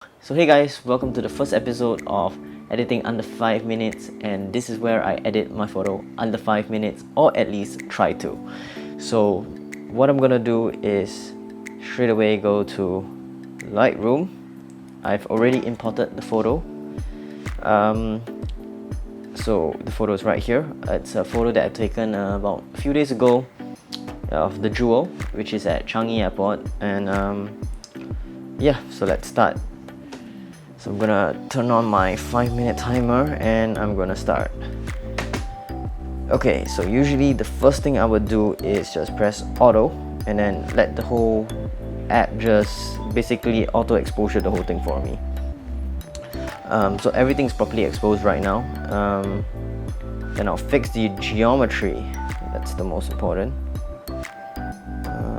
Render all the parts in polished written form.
So hey guys, welcome to the first episode of editing under 5 minutes, and this is where I edit my photo under 5 minutes, or at least try to. So what I'm gonna do is straight away go to Lightroom. I've already imported the photo. So the photo is right here. It's a photo that I've taken about a few days ago of the Jewel, which is at Changi airport. And yeah, so let's start. So I'm gonna turn on my 5-minute timer and I'm gonna start. Okay, so usually the first thing I would do is just press auto and then let the whole app just basically auto exposure the whole thing for me. So everything's properly exposed right now. Then I'll fix the geometry. That's the most important.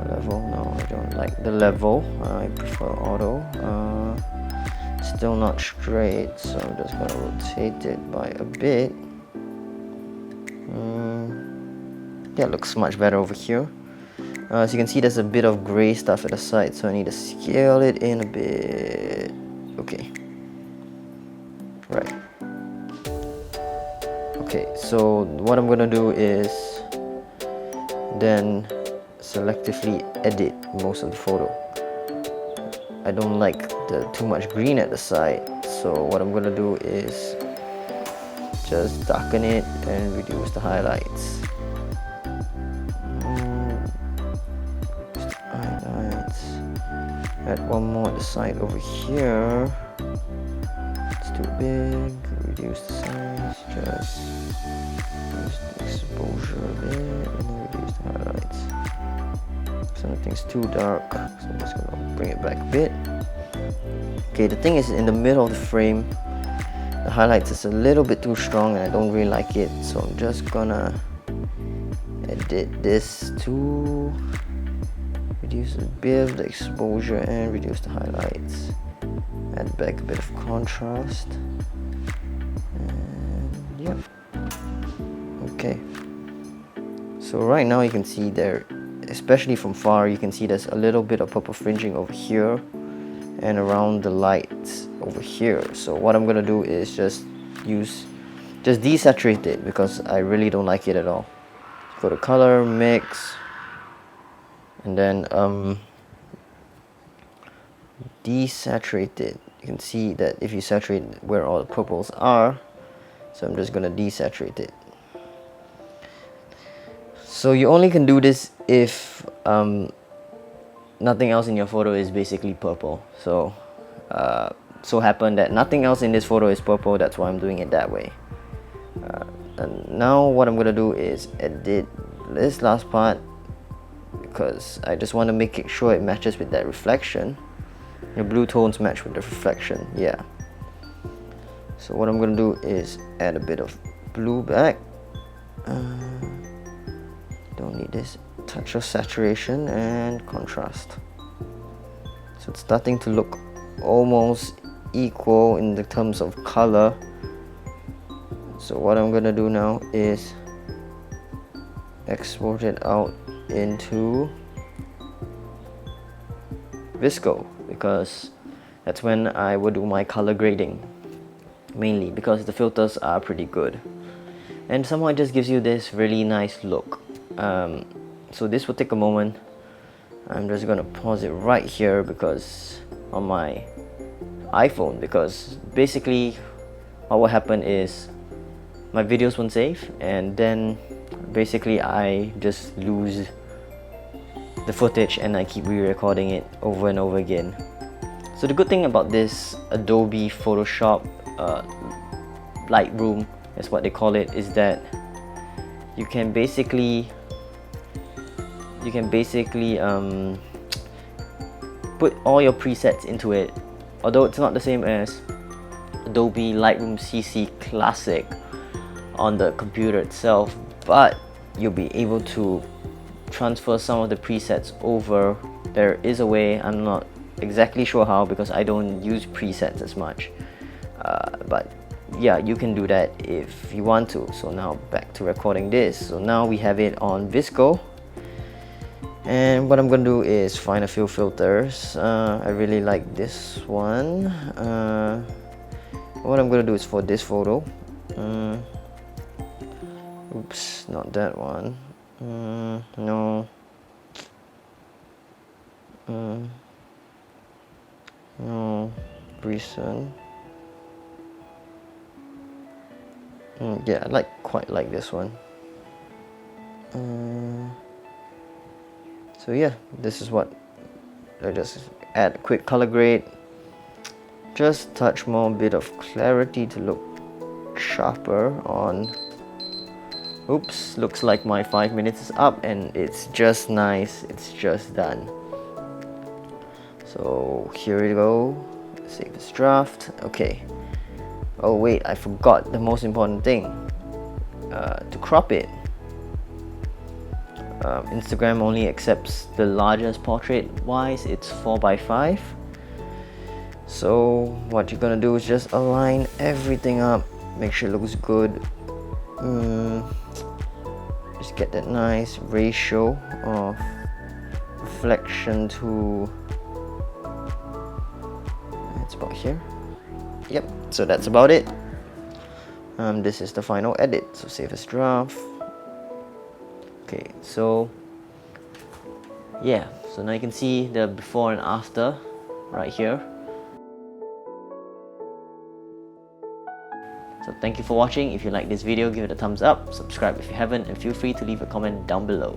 Level, no, I don't like the level. I prefer auto. Still not straight, so I'm just gonna rotate it by a bit. Yeah, it looks much better over here. As you can see, there's a bit of gray stuff at the side, so I need to scale it in a bit. Okay. Right. Okay, so what I'm gonna do is then selectively edit most of the photo. I don't like the too much green at the side, so what I'm gonna do is just darken it and reduce the highlights. Add one more at the side over here. It's too big. Reduce the size. Just reduce the exposure a bit and then reduce the highlights. Something's too dark, so I'm just gonna bring it back a bit. Okay, the thing is, in the middle of the frame, the highlights is a little bit too strong and I don't really like it, so I'm just gonna edit this to reduce a bit of the exposure and reduce the highlights. Add back a bit of contrast. And yep. Okay. So right now you can see there, especially from far, you can see there's a little bit of purple fringing over here and around the lights over here. So what I'm gonna do is just desaturate it because I really don't like it at all. Go to color, mix, and then desaturate it. You can see that if you saturate where all the purples are, so I'm just gonna desaturate it. So you only can do this if nothing else in your photo is basically purple. So so happened that nothing else in this photo is purple, that's why I'm doing it that way. And now what I'm gonna do is edit this last part because I just want to make sure it matches with that reflection. Your blue tones match with the reflection, yeah. So what I'm gonna do is add a bit of blue back. Don't need this. Touch of saturation and contrast. So it's starting to look almost equal in the terms of color. So what I'm gonna do now is export it out into Visco because that's when I will do my color grading, mainly because the filters are pretty good and somehow it just gives you this really nice look. So this will take a moment. I'm just gonna pause it right here because on my iPhone, because basically what will happen is my videos won't save and then basically I just lose the footage and I keep re-recording it over and over again. So the good thing about this Adobe Photoshop Lightroom is what they call it, is that you can basically put all your presets into it, although it's not the same as Adobe Lightroom CC Classic on the computer itself, but you'll be able to transfer some of the presets over. There is a way, I'm not exactly sure how because I don't use presets as much, but yeah, you can do that if you want to. So now back to recording this. So now we have it on Visco And what I'm gonna do is find a few filters. I really like this one. What I'm gonna do is for this photo, oops, not that one. No. No, recent. Yeah, I quite like this one. So yeah, this is what I just add a quick color grade. Just touch more bit of clarity to look sharper on. Oops, looks like my 5 minutes is up and it's just nice. It's just done. So here we go. Save this draft. Okay. Oh wait, I forgot the most important thing. To crop it. Instagram only accepts the largest portrait wise, it's 4:5. So what you're gonna do is just align everything up, make sure it looks good. Just get that nice ratio of reflection to, it's about here. Yep, so that's about it. This is the final edit, so save as draft. Okay, so yeah, so now you can see the before and after right here. So thank you for watching. If you like this video, give it a thumbs up, subscribe if you haven't, and feel free to leave a comment down below.